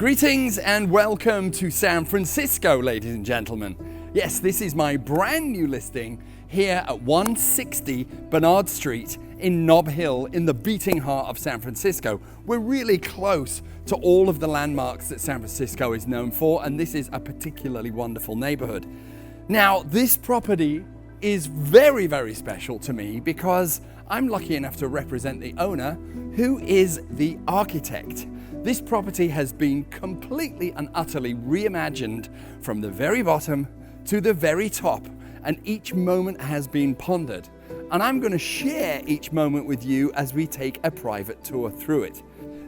Greetings and welcome to San Francisco, ladies and gentlemen. Yes, this is my brand new listing here at 160 Bernard Street in Nob Hill in the beating heart of San Francisco. We're really close to all of the landmarks that San Francisco is known for, and this is a particularly wonderful neighborhood. Now, this property is very, very special to me because I'm lucky enough to represent the owner, who is the architect. This property has been completely and utterly reimagined from the very bottom to the very top, and each moment has been pondered. And I'm going to share each moment with you as we take a private tour through it.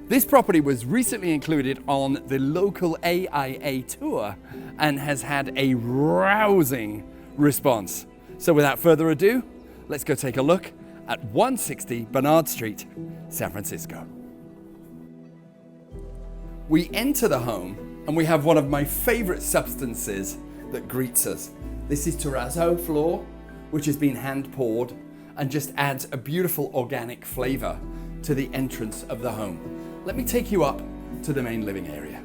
This property was recently included on the local AIA tour and has had a rousing response. So without further ado, let's go take a look at 160 Bernard Street, San Francisco. We enter the home and we have one of my favorite substances that greets us. This is terrazzo floor, which has been hand poured and just adds a beautiful organic flavor to the entrance of the home. Let me take you up to the main living area.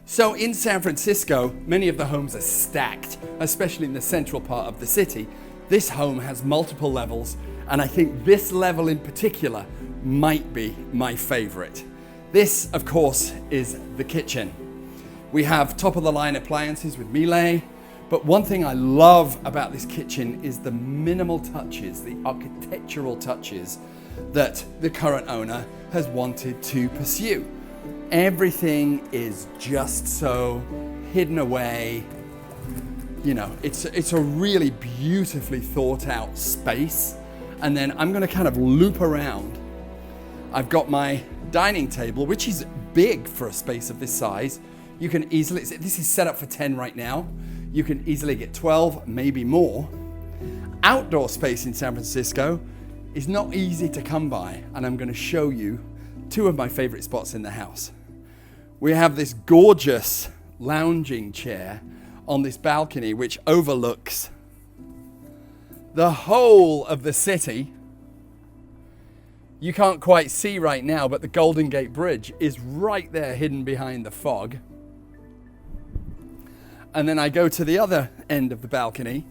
So in San Francisco, many of the homes are stacked, especially in the central part of the city. This home has multiple levels, and I think this level in particular might be my favorite. This, of course, is the kitchen. We have top-of-the-line appliances with Miele, but one thing I love about this kitchen is the minimal touches, the architectural touches that the current owner has wanted to pursue. Everything is just so hidden away. You know, it's a really beautifully thought out space. And then I'm gonna kind of loop around. I've got my dining table, which is big for a space of this size. You can easily, this is set up for 10 right now. You can easily get 12, maybe more. Outdoor space in San Francisco is not easy to come by, and I'm gonna show you two of my favorite spots in the house. We have this gorgeous lounging chair on this balcony, which overlooks the whole of the city. You can't quite see right now, but the Golden Gate Bridge is right there hidden behind the fog. And then I go to the other end of the balcony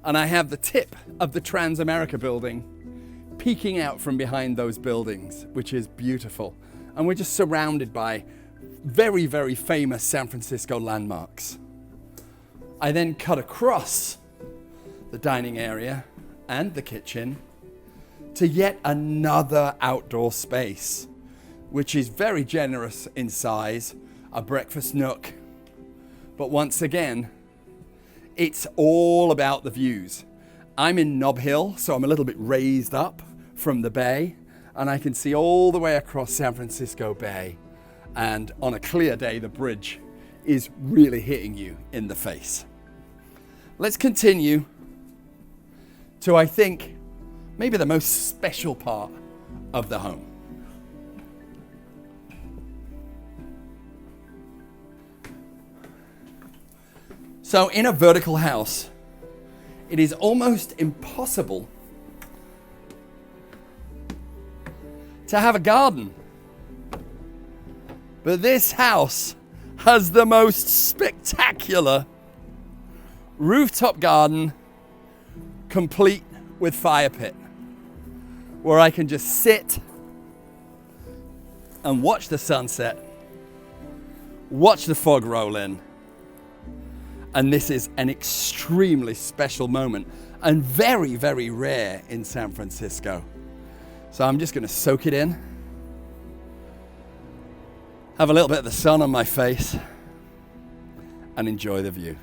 and I have the tip of the Transamerica building peeking out from behind those buildings, which is beautiful. And we're just surrounded by very, very famous San Francisco landmarks. I then cut across the dining area and the kitchen to yet another outdoor space, which is very generous in size, a breakfast nook. But once again, it's all about the views. I'm in Nob Hill, so I'm a little bit raised up from the bay, and I can see all the way across San Francisco Bay. And on a clear day, the bridge is really hitting you in the face. Let's continue to, I think, maybe the most special part of the home. So in a vertical house, it is almost impossible to have a garden. But this house has the most spectacular rooftop garden, complete with fire pit, where I can just sit and watch the sunset, watch the fog roll in. And this is an extremely special moment and very, very rare in San Francisco. So I'm just going to soak it in, have a little bit of the sun on my face, and enjoy the view.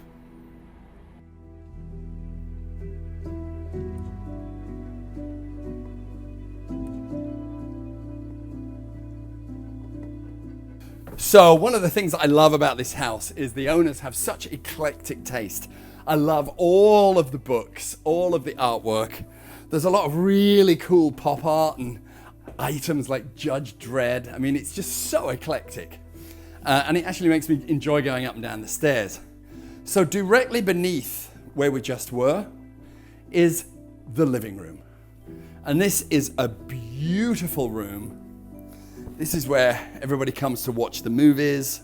So one of the things that I love about this house is the owners have such eclectic taste. I love all of the books, all of the artwork. There's a lot of really cool pop art and items like Judge Dredd. I mean, it's just so eclectic. And it actually makes me enjoy going up and down the stairs. So directly beneath where we just were is the living room. And this is a beautiful room. This is where everybody comes to watch the movies.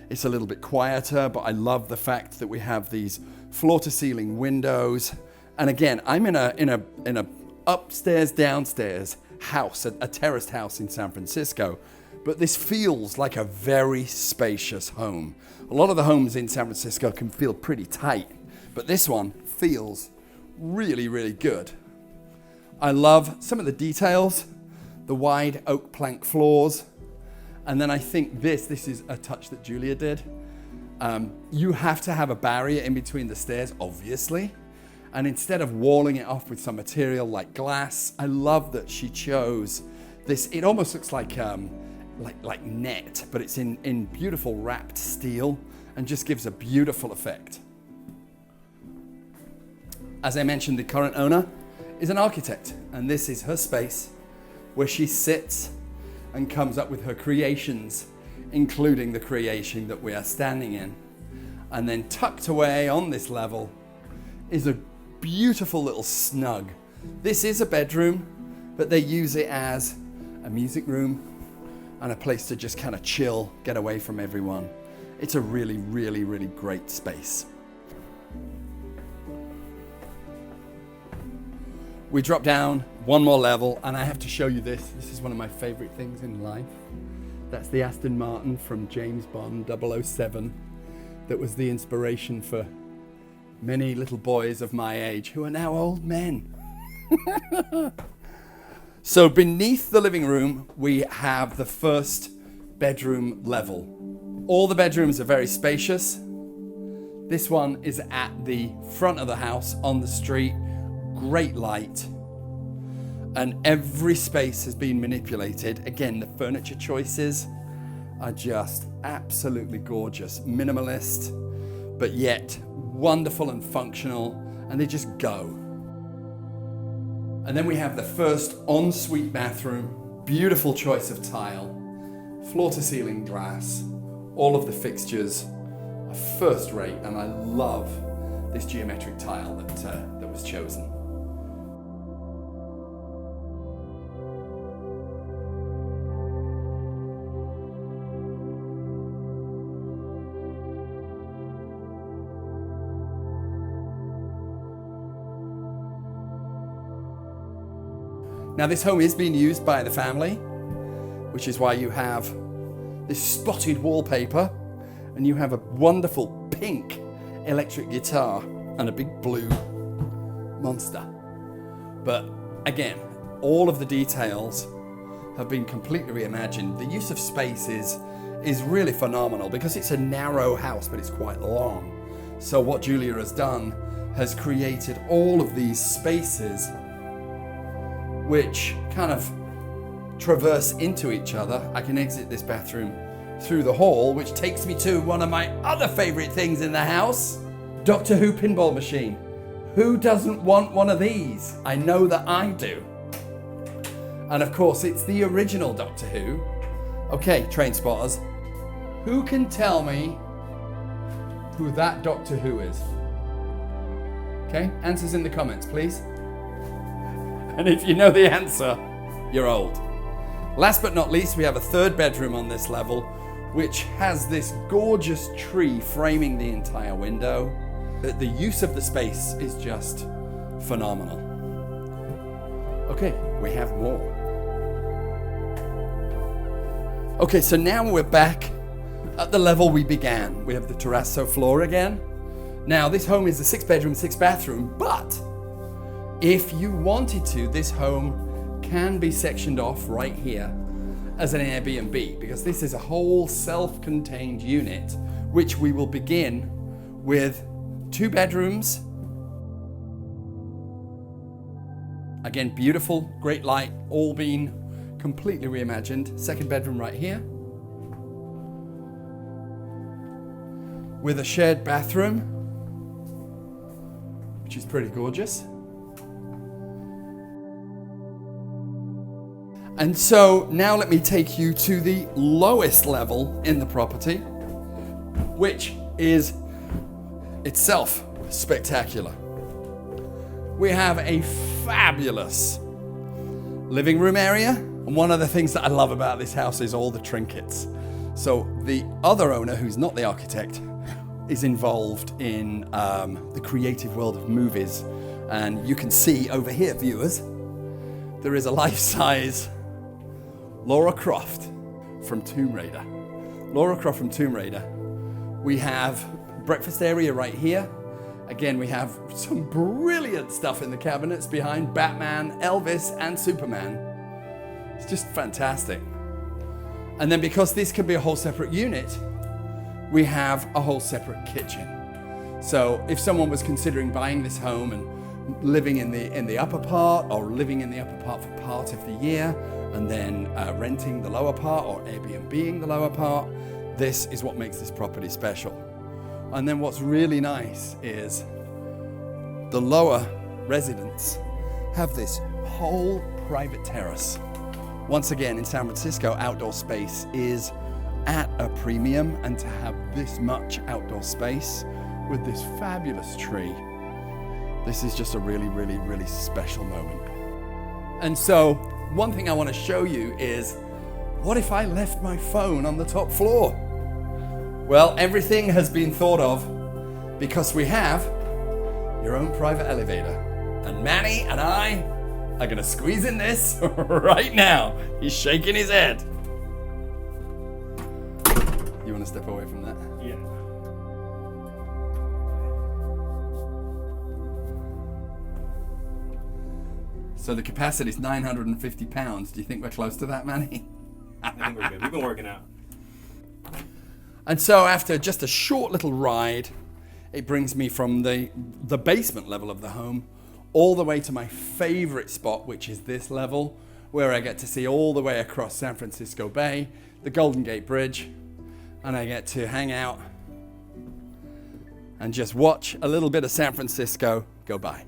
It's a little bit quieter, but I love the fact that we have these floor-to-ceiling windows. And again, I'm in a upstairs, downstairs house, a terraced house in San Francisco. But this feels like a very spacious home. A lot of the homes in San Francisco can feel pretty tight, but this one feels really, really good. I love some of the details, the wide oak plank floors. And then I think this is a touch that Julia did. You have to have a barrier in between the stairs, obviously. And instead of walling it off with some material like glass, I love that she chose this. It almost looks like net, but it's in beautiful wrapped steel and just gives a beautiful effect. As I mentioned, the current owner is an architect, and this is her space where she sits and comes up with her creations, including the creation that we are standing in. And then tucked away on this level is a beautiful little snug. This is a bedroom, but they use it as a music room and a place to just kind of chill, get away from everyone. It's a really, really, really great space. We drop down one more level, and I have to show you this. This is one of my favorite things in life. That's the Aston Martin from James Bond 007 that was the inspiration for many little boys of my age who are now old men. So beneath the living room, we have the first bedroom level. All the bedrooms are very spacious. This one is at the front of the house on the street. Great light, and every space has been manipulated. Again, the furniture choices are just absolutely gorgeous, minimalist, but yet wonderful and functional, and they just go. And then we have the first ensuite bathroom, beautiful choice of tile, floor-to-ceiling glass, all of the fixtures are first rate, and I love this geometric tile that was chosen. Now this home is being used by the family, which is why you have this spotted wallpaper, and you have a wonderful pink electric guitar and a big blue monster. But again, all of the details have been completely reimagined. The use of space is really phenomenal because it's a narrow house, but it's quite long. So what Julia has done has created all of these spaces which kind of traverse into each other. I can exit this bathroom through the hall, which takes me to one of my other favorite things in the house, Doctor Who pinball machine. Who doesn't want one of these? I know that I do. And of course, it's the original Doctor Who. Okay, train spotters, who can tell me who that Doctor Who is? Okay, answers in the comments, please. And if you know the answer, you're old. Last but not least, we have a third bedroom on this level, which has this gorgeous tree framing the entire window. The use of the space is just phenomenal. Okay, we have more. Okay, so now we're back at the level we began. We have the terrazzo floor again. Now, this home is a 6-bedroom, 6-bathroom, but if you wanted to, this home can be sectioned off right here as an Airbnb, because this is a whole self-contained unit, which we will begin with 2 bedrooms. Again, beautiful, great light, all been completely reimagined. Second bedroom right here, with a shared bathroom, which is pretty gorgeous. And so now let me take you to the lowest level in the property, which is itself spectacular. We have a fabulous living room area. And one of the things that I love about this house is all the trinkets. So the other owner, who's not the architect, is involved in the creative world of movies. And you can see over here, viewers, there is a life-size Laura Croft from Tomb Raider. Laura Croft from Tomb Raider. We have breakfast area right here. Again, we have some brilliant stuff in the cabinets behind Batman, Elvis, and Superman. It's just fantastic. And then because this can be a whole separate unit, we have a whole separate kitchen. So if someone was considering buying this home and living in the upper part, or living in the upper part for part of the year, and then renting the lower part or Airbnb-ing the lower part, this is what makes this property special. And then what's really nice is the lower residents have this whole private terrace. Once again, in San Francisco, outdoor space is at a premium, and to have this much outdoor space with this fabulous tree, this is just a really, really, really special moment. And so, one thing I want to show you is, what if I left my phone on the top floor? Well, everything has been thought of because we have your own private elevator. And Manny and I are going to squeeze in this right now. He's shaking his head. You want to step away from that? Yeah. So the capacity is 950 pounds. Do you think we're close to that, Manny? I think we're good. We've been working out. And so after just a short little ride, it brings me from the basement level of the home all the way to my favorite spot, which is this level, where I get to see all the way across San Francisco Bay, the Golden Gate Bridge, and I get to hang out and just watch a little bit of San Francisco go by.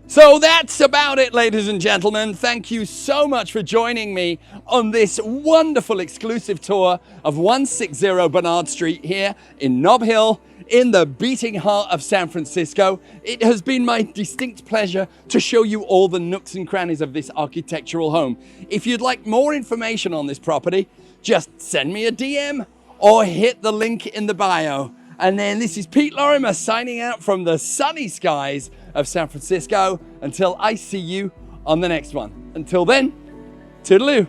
So that's about it, ladies and gentlemen. Thank you so much for joining me on this wonderful exclusive tour of 160 Bernard Street here in Nob Hill, in the beating heart of San Francisco. It has been my distinct pleasure to show you all the nooks and crannies of this architectural home. If you'd like more information on this property, just send me a DM or hit the link in the bio. And then this is Pete Lorimer signing out from the sunny skies of San Francisco until I see you on the next one. Until then, toodaloo.